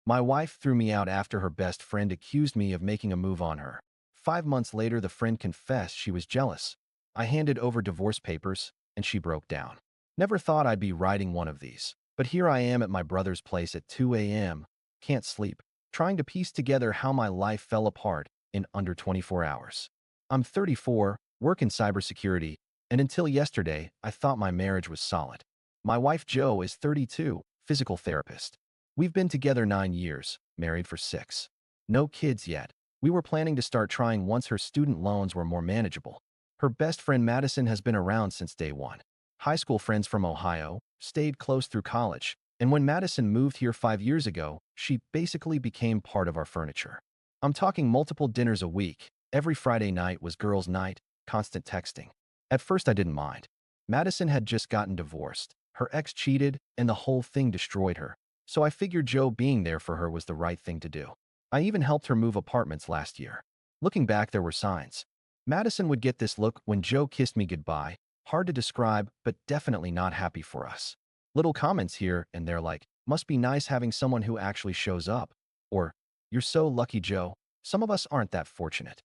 My wife threw me out after her best friend accused me of making a move on her. 5 months later, the friend confessed she was jealous. I handed over divorce papers, and she broke down. Never thought I'd be writing one of these. But here I am at my brother's place at 2 a.m., can't sleep, trying to piece together how my life fell apart in under 24 hours. I'm 34, work in cybersecurity, and until yesterday, I thought my marriage was solid. My wife Jo is 32, physical therapist. We've been together 9 years, married for 6. No kids yet. We were planning to start trying once her student loans were more manageable. Her best friend Madison has been around since day one. High school friends from Ohio, stayed close through college, and when Madison moved here 5 years ago, she basically became part of our furniture. I'm talking multiple dinners a week. Every Friday night was girls' night, constant texting. At first I didn't mind. Madison had just gotten divorced. Her ex cheated, and the whole thing destroyed her. So I figured Jo being there for her was the right thing to do. I even helped her move apartments last year. Looking back, there were signs. Madison would get this look when Jo kissed me goodbye, hard to describe, but definitely not happy for us. Little comments here and there like, must be nice having someone who actually shows up, or, you're so lucky, Jo. Some of us aren't that fortunate.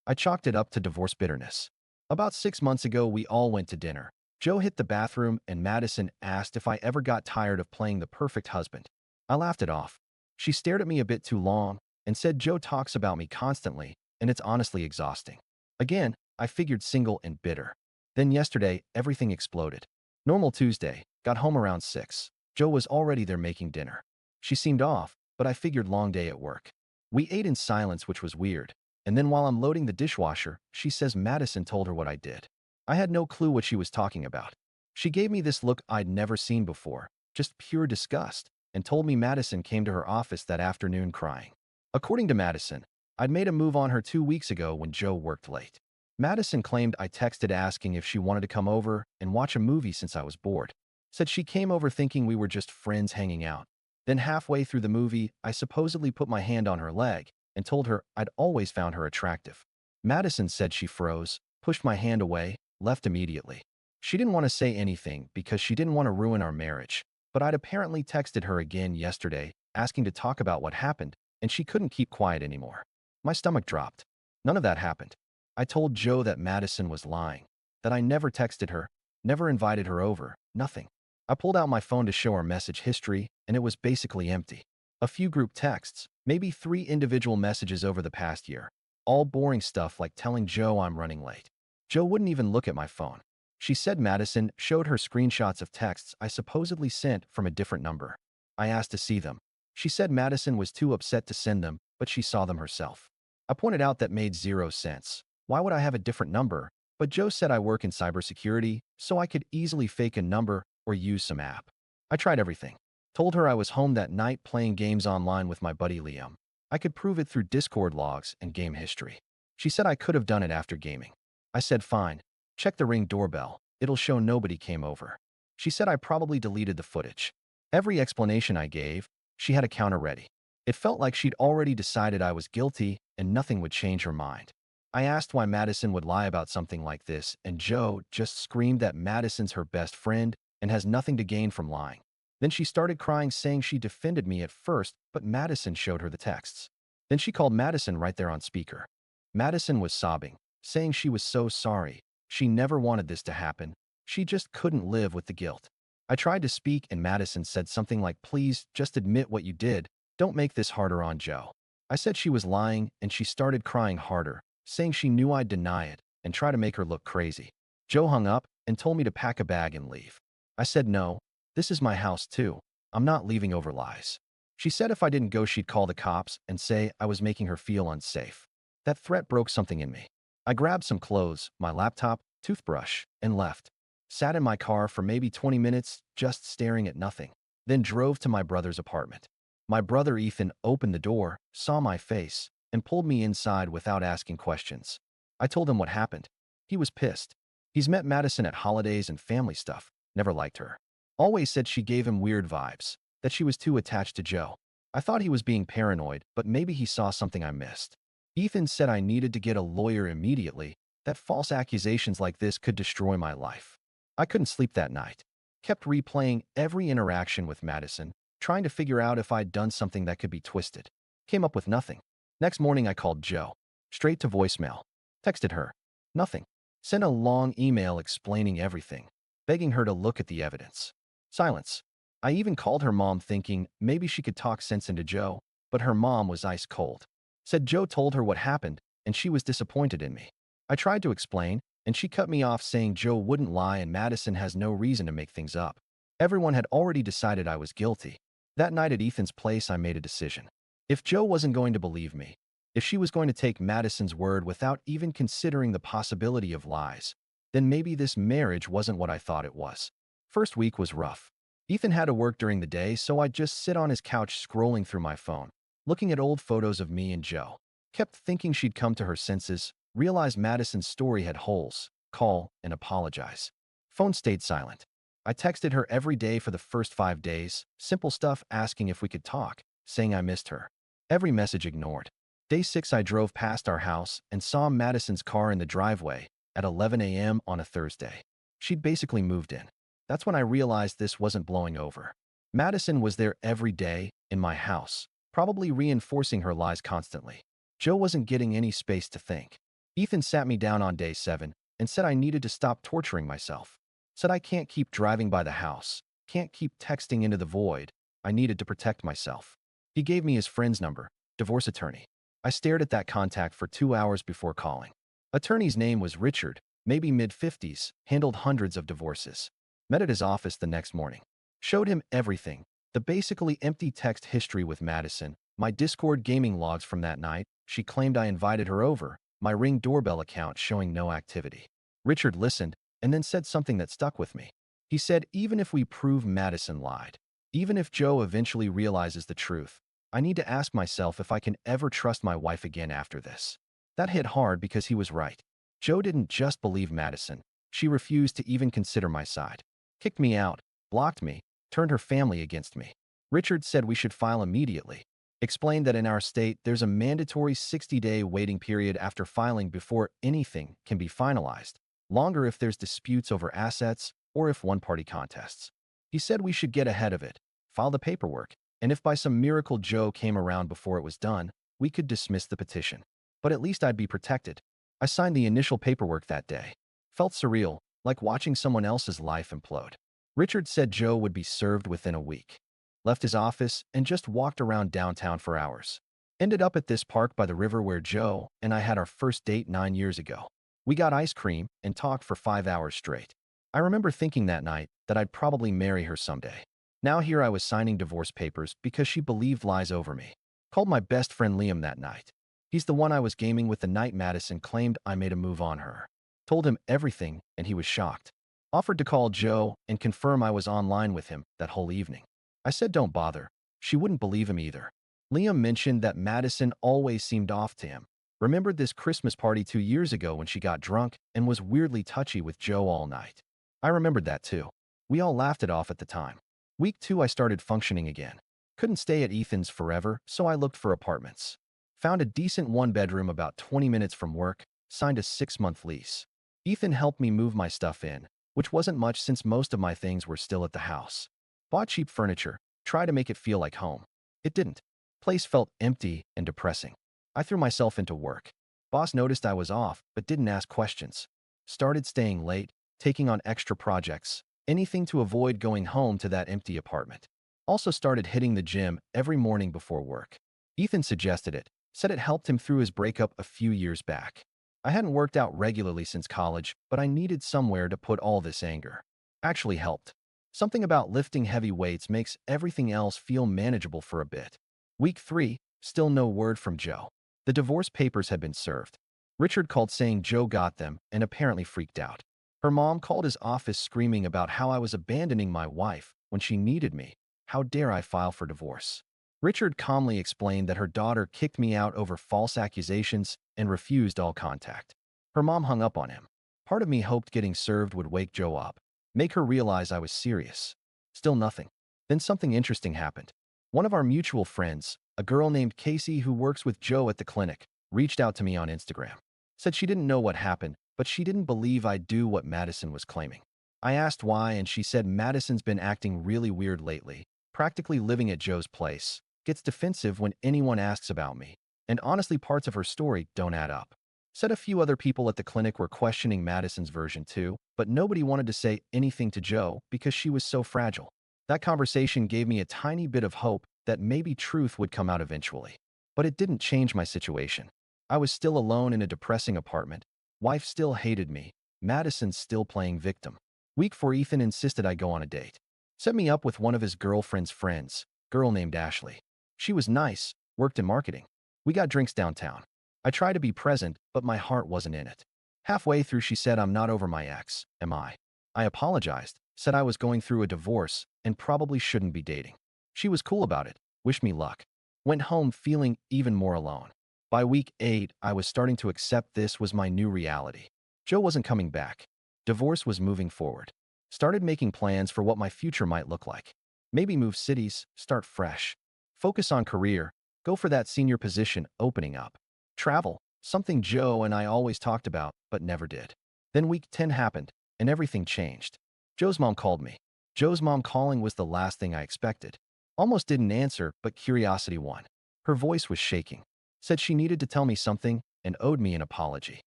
I chalked it up to divorce bitterness. About 6 months ago, we all went to dinner. Jo hit the bathroom and Madison asked if I ever got tired of playing the perfect husband. I laughed it off. She stared at me a bit too long and said Jo talks about me constantly, and it's honestly exhausting. Again, I figured single and bitter. Then yesterday, everything exploded. Normal Tuesday, got home around 6. Jo was already there making dinner. She seemed off, but I figured long day at work. We ate in silence, which was weird. And then while I'm loading the dishwasher, she says Madison told her what I did. I had no clue what she was talking about. She gave me this look I'd never seen before, just pure disgust, and told me Madison came to her office that afternoon crying. According to Madison, I'd made a move on her 2 weeks ago when Jo worked late. Madison claimed I texted asking if she wanted to come over and watch a movie since I was bored. Said she came over thinking we were just friends hanging out. Then halfway through the movie, I supposedly put my hand on her leg and told her I'd always found her attractive. Madison said she froze, pushed my hand away, left immediately. She didn't want to say anything because she didn't want to ruin our marriage, but I'd apparently texted her again yesterday asking to talk about what happened, and she couldn't keep quiet anymore. My stomach dropped. None of that happened. I told Jo that Madison was lying, that I never texted her, never invited her over, nothing. I pulled out my phone to show her message history, and it was basically empty. A few group texts, maybe 3 individual messages over the past year. All boring stuff like telling Jo I'm running late. Jo wouldn't even look at my phone. She said Madison showed her screenshots of texts I supposedly sent from a different number. I asked to see them. She said Madison was too upset to send them, but she saw them herself. I pointed out that made 0 sense. Why would I have a different number? But Jo said I work in cybersecurity, so I could easily fake a number or use some app. I tried everything. Told her I was home that night playing games online with my buddy Liam. I could prove it through Discord logs and game history. She said I could have done it after gaming. I said fine. Check the Ring doorbell. It'll show nobody came over. She said I probably deleted the footage. Every explanation I gave, she had a counter ready. It felt like she'd already decided I was guilty and nothing would change her mind. I asked why Madison would lie about something like this, and Jo just screamed that Madison's her best friend and has nothing to gain from lying. Then she started crying, saying she defended me at first, but Madison showed her the texts. Then she called Madison right there on speaker. Madison was sobbing, saying she was so sorry. She never wanted this to happen. She just couldn't live with the guilt. I tried to speak and Madison said something like, please, just admit what you did. Don't make this harder on Jo. I said she was lying and she started crying harder, saying she knew I'd deny it and try to make her look crazy. Jo hung up and told me to pack a bag and leave. I said no, this is my house too. I'm not leaving over lies. She said if I didn't go she'd call the cops and say I was making her feel unsafe. That threat broke something in me. I grabbed some clothes, my laptop, toothbrush, and left. Sat in my car for maybe 20 minutes, just staring at nothing. Then drove to my brother's apartment. My brother Ethan opened the door, saw my face, and pulled me inside without asking questions. I told him what happened. He was pissed. He's met Madison at holidays and family stuff, never liked her. Always said she gave him weird vibes, that she was too attached to Jo. I thought he was being paranoid, but maybe he saw something I missed. Ethan said I needed to get a lawyer immediately, that false accusations like this could destroy my life. I couldn't sleep that night. Kept replaying every interaction with Madison, trying to figure out if I'd done something that could be twisted. Came up with nothing. Next morning, I called Joe. Straight to voicemail. Texted her. Nothing. Sent a long email explaining everything, begging her to look at the evidence. Silence. I even called her mom thinking maybe she could talk sense into Joe, but her mom was ice cold. Said Joe told her what happened, and she was disappointed in me. I tried to explain, and she cut me off saying Joe wouldn't lie and Madison has no reason to make things up. Everyone had already decided I was guilty. That night at Ethan's place, I made a decision. If Joe wasn't going to believe me, if she was going to take Madison's word without even considering the possibility of lies, then maybe this marriage wasn't what I thought it was. First week was rough. Ethan had to work during the day, so I'd just sit on his couch scrolling through my phone, looking at old photos of me and Joe. Kept thinking she'd come to her senses, realized Madison's story had holes, call and apologize. Phone stayed silent. I texted her every day for the first 5 days, simple stuff asking if we could talk, saying I missed her. Every message ignored. Day 6 I drove past our house and saw Madison's car in the driveway at 11 a.m. on a Thursday. She'd basically moved in. That's when I realized this wasn't blowing over. Madison was there every day, in my house, probably reinforcing her lies constantly. Joe wasn't getting any space to think. Ethan sat me down on day 7 and said I needed to stop torturing myself. Said I can't keep driving by the house, can't keep texting into the void. I needed to protect myself. He gave me his friend's number, divorce attorney. I stared at that contact for 2 hours before calling. Attorney's name was Richard, maybe mid-50s, handled hundreds of divorces. Met at his office the next morning. Showed him everything, the basically empty text history with Madison, my Discord gaming logs from that night. She claimed I invited her over, my Ring doorbell account showing no activity. Richard listened and then said something that stuck with me. He said, even if we prove Madison lied, even if Joe eventually realizes the truth, I need to ask myself if I can ever trust my wife again after this. That hit hard because he was right. Joe didn't just believe Madison. She refused to even consider my side. Kicked me out, blocked me, turned her family against me. Richard said we should file immediately. Explained that in our state, there's a mandatory 60-day waiting period after filing before anything can be finalized. Longer if there's disputes over assets or if one party contests. He said we should get ahead of it, file the paperwork, and if by some miracle Joe came around before it was done, we could dismiss the petition. But at least I'd be protected. I signed the initial paperwork that day. Felt surreal, like watching someone else's life implode. Richard said Joe would be served within a week. Left his office and just walked around downtown for hours. Ended up at this park by the river where Joe and I had our first date 9 years ago. We got ice cream and talked for 5 hours straight. I remember thinking that night that I'd probably marry her someday. Now here I was signing divorce papers because she believed lies over me. Called my best friend Liam that night. He's the one I was gaming with the night Madison claimed I made a move on her. Told him everything and he was shocked. Offered to call Joe and confirm I was online with him that whole evening. I said don't bother. She wouldn't believe him either. Liam mentioned that Madison always seemed off to him. Remembered this Christmas party 2 years ago when she got drunk and was weirdly touchy with Joe all night. I remembered that too. We all laughed it off at the time. Week 2 I started functioning again. Couldn't stay at Ethan's forever, so I looked for apartments. Found a decent 1-bedroom about 20 minutes from work, signed a 6-month lease. Ethan helped me move my stuff in, which wasn't much since most of my things were still at the house. Bought cheap furniture, tried to make it feel like home. It didn't. Place felt empty and depressing. I threw myself into work. Boss noticed I was off, but didn't ask questions. Started staying late, taking on extra projects, anything to avoid going home to that empty apartment. Also started hitting the gym every morning before work. Ethan suggested it, said it helped him through his breakup a few years back. I hadn't worked out regularly since college, but I needed somewhere to put all this anger. Actually helped. Something about lifting heavy weights makes everything else feel manageable for a bit. Week 3, still no word from Joe. The divorce papers had been served. Richard called saying Joe got them and apparently freaked out. Her mom called his office screaming about how I was abandoning my wife when she needed me. How dare I file for divorce? Richard calmly explained that her daughter kicked me out over false accusations and refused all contact. Her mom hung up on him. Part of me hoped getting served would wake Joe up, make her realize I was serious. Still nothing. Then something interesting happened. One of our mutual friends, a girl named Casey who works with Joe at the clinic, reached out to me on Instagram. Said she didn't know what happened, but she didn't believe I'd do what Madison was claiming. I asked why and she said Madison's been acting really weird lately. practically living at Joe's place, gets defensive when anyone asks about me, and honestly parts of her story don't add up. Said a few other people at the clinic were questioning Madison's version too, but nobody wanted to say anything to Joe because she was so fragile. That conversation gave me a tiny bit of hope that maybe truth would come out eventually. But it didn't change my situation. I was still alone in a depressing apartment. Wife still hated me. Madison still playing victim. Week 4, Ethan insisted I go on a date. Set me up with one of his girlfriend's friends, girl named Ashley. She was nice, worked in marketing. We got drinks downtown. I tried to be present, but my heart wasn't in it. Halfway through she said, "I'm not over my ex, am I?" I apologized, said I was going through a divorce and probably shouldn't be dating. She was cool about it, wished me luck. Went home feeling even more alone. By week 8, I was starting to accept this was my new reality. Joe wasn't coming back. Divorce was moving forward. Started making plans for what my future might look like. Maybe move cities, start fresh. Focus on career, go for that senior position opening up. Travel, something Joe and I always talked about, but never did. Then week 10 happened, and everything changed. Joe's mom called me. Joe's mom calling was the last thing I expected. Almost didn't answer, but curiosity won. Her voice was shaking. Said she needed to tell me something and owed me an apology.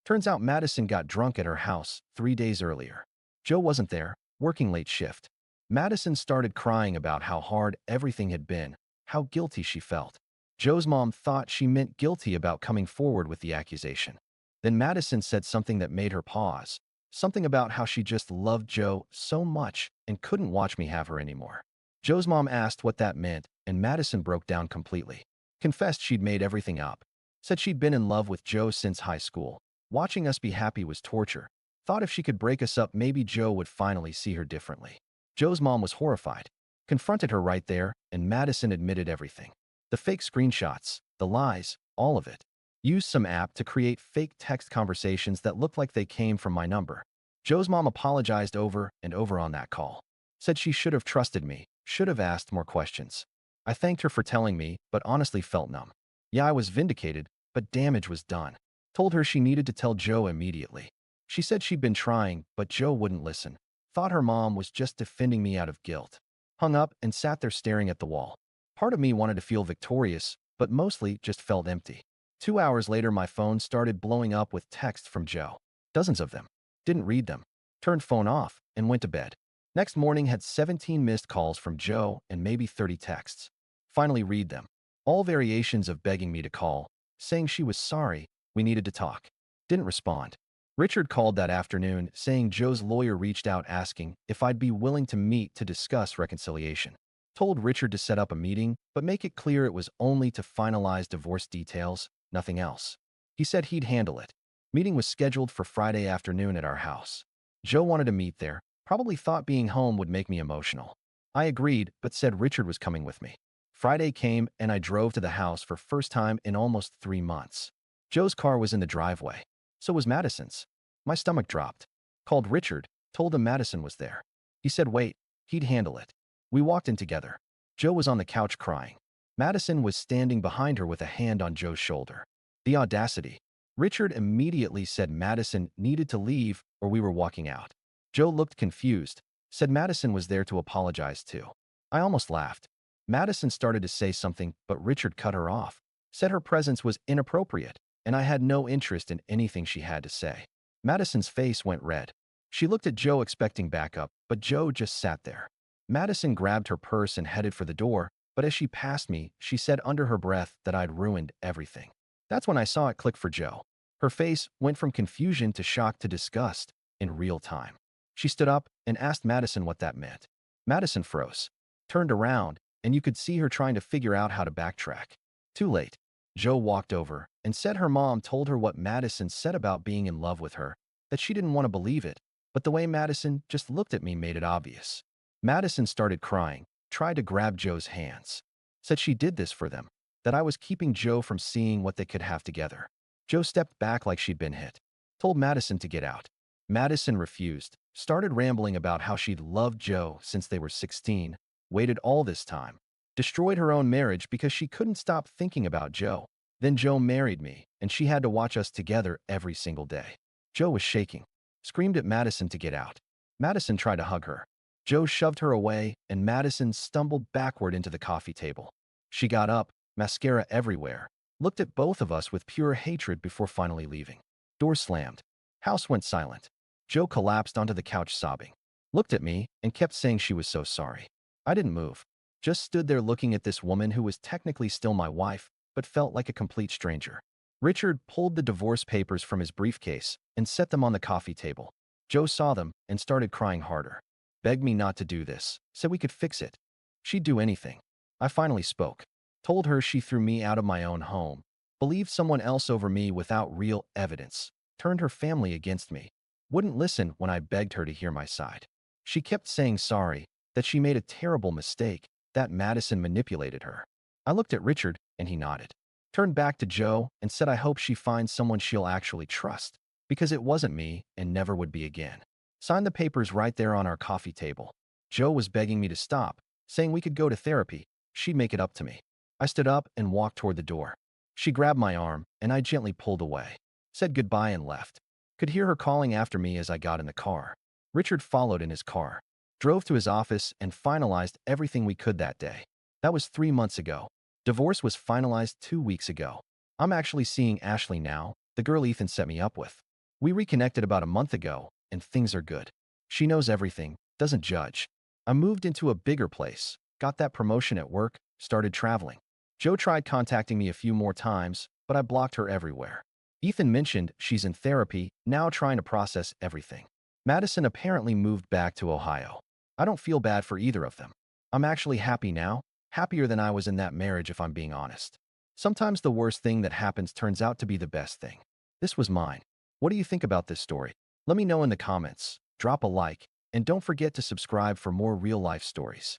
Turns out Madison got drunk at her house 3 days earlier. Joe wasn't there, working late shift. Madison started crying about how hard everything had been, how guilty she felt. Joe's mom thought she meant guilty about coming forward with the accusation. Then Madison said something that made her pause, something about how she just loved Joe so much and couldn't watch me have her anymore. Joe's mom asked what that meant, and Madison broke down completely. Confessed she'd made everything up. Said she'd been in love with Joe since high school. Watching us be happy was torture. Thought if she could break us up, maybe Joe would finally see her differently. Joe's mom was horrified. Confronted her right there, and Madison admitted everything. The fake screenshots, the lies, all of it. Used some app to create fake text conversations that looked like they came from my number. Joe's mom apologized over and over on that call. Said she should have trusted me, should have asked more questions. I thanked her for telling me, but honestly felt numb. Yeah, I was vindicated, but damage was done. Told her she needed to tell Joe immediately. She said she'd been trying, but Joe wouldn't listen. Thought her mom was just defending me out of guilt. Hung up and sat there staring at the wall. Part of me wanted to feel victorious, but mostly just felt empty. 2 hours later, my phone started blowing up with texts from Joe. Dozens of them. Didn't read them. Turned phone off and went to bed. Next morning had 17 missed calls from Joe and maybe 30 texts. Finally read them. All variations of begging me to call, saying she was sorry, we needed to talk. Didn't respond. Richard called that afternoon, saying Joe's lawyer reached out asking if I'd be willing to meet to discuss reconciliation. Told Richard to set up a meeting, but make it clear it was only to finalize divorce details, nothing else. He said he'd handle it. Meeting was scheduled for Friday afternoon at our house. Joe wanted to meet there, probably thought being home would make me emotional. I agreed, but said Richard was coming with me. Friday came and I drove to the house for first time in almost 3 months. Joe's car was in the driveway. So was Madison's. My stomach dropped. Called Richard, told him Madison was there. He said wait, he'd handle it. We walked in together. Joe was on the couch crying. Madison was standing behind her with a hand on Joe's shoulder. The audacity. Richard immediately said Madison needed to leave or we were walking out. Joe looked confused, said Madison was there to apologize too. I almost laughed. Madison started to say something, but Richard cut her off. Said her presence was inappropriate, and I had no interest in anything she had to say. Madison's face went red. She looked at Joe expecting backup, but Joe just sat there. Madison grabbed her purse and headed for the door, but as she passed me, she said under her breath that I'd ruined everything. That's when I saw it click for Joe. Her face went from confusion to shock to disgust in real time. She stood up and asked Madison what that meant. Madison froze, turned around, and you could see her trying to figure out how to backtrack. Too late. Joe walked over and said her mom told her what Madison said about being in love with her, that she didn't want to believe it, but the way Madison just looked at me made it obvious. Madison started crying, tried to grab Joe's hands. Said she did this for them, that I was keeping Joe from seeing what they could have together. Joe stepped back like she'd been hit. Told Madison to get out. Madison refused, started rambling about how she'd loved Joe since they were 16, waited all this time, destroyed her own marriage because she couldn't stop thinking about Joe. Then Joe married me, and she had to watch us together every single day. Joe was shaking, screamed at Madison to get out. Madison tried to hug her. Joe shoved her away, and Madison stumbled backward into the coffee table. She got up, mascara everywhere, looked at both of us with pure hatred before finally leaving. Door slammed. House went silent. Joe collapsed onto the couch sobbing. Looked at me and kept saying she was so sorry. I didn't move. Just stood there looking at this woman who was technically still my wife, but felt like a complete stranger. Richard pulled the divorce papers from his briefcase and set them on the coffee table. Joe saw them and started crying harder. Begged me not to do this, said we could fix it. She'd do anything. I finally spoke. Told her she threw me out of my own home, believed someone else over me without real evidence, turned her family against me. Wouldn't listen when I begged her to hear my side. She kept saying sorry, that she made a terrible mistake, that Madison manipulated her. I looked at Richard and he nodded. Turned back to Joe and said I hope she finds someone she'll actually trust, because it wasn't me and never would be again. Signed the papers right there on our coffee table. Joe was begging me to stop, saying we could go to therapy. She'd make it up to me. I stood up and walked toward the door. She grabbed my arm and I gently pulled away. Said goodbye and left. Could hear her calling after me as I got in the car. Richard followed in his car. Drove to his office and finalized everything we could that day. That was 3 months ago. Divorce was finalized 2 weeks ago. I'm actually seeing Ashley now, the girl Ethan set me up with. We reconnected about a month ago, and things are good. She knows everything, doesn't judge. I moved into a bigger place, got that promotion at work, started traveling. Joe tried contacting me a few more times, but I blocked her everywhere. Ethan mentioned she's in therapy, now trying to process everything. Madison apparently moved back to Ohio. I don't feel bad for either of them. I'm actually happy now, happier than I was in that marriage if I'm being honest. Sometimes the worst thing that happens turns out to be the best thing. This was mine. What do you think about this story? Let me know in the comments, drop a like, and don't forget to subscribe for more real-life stories.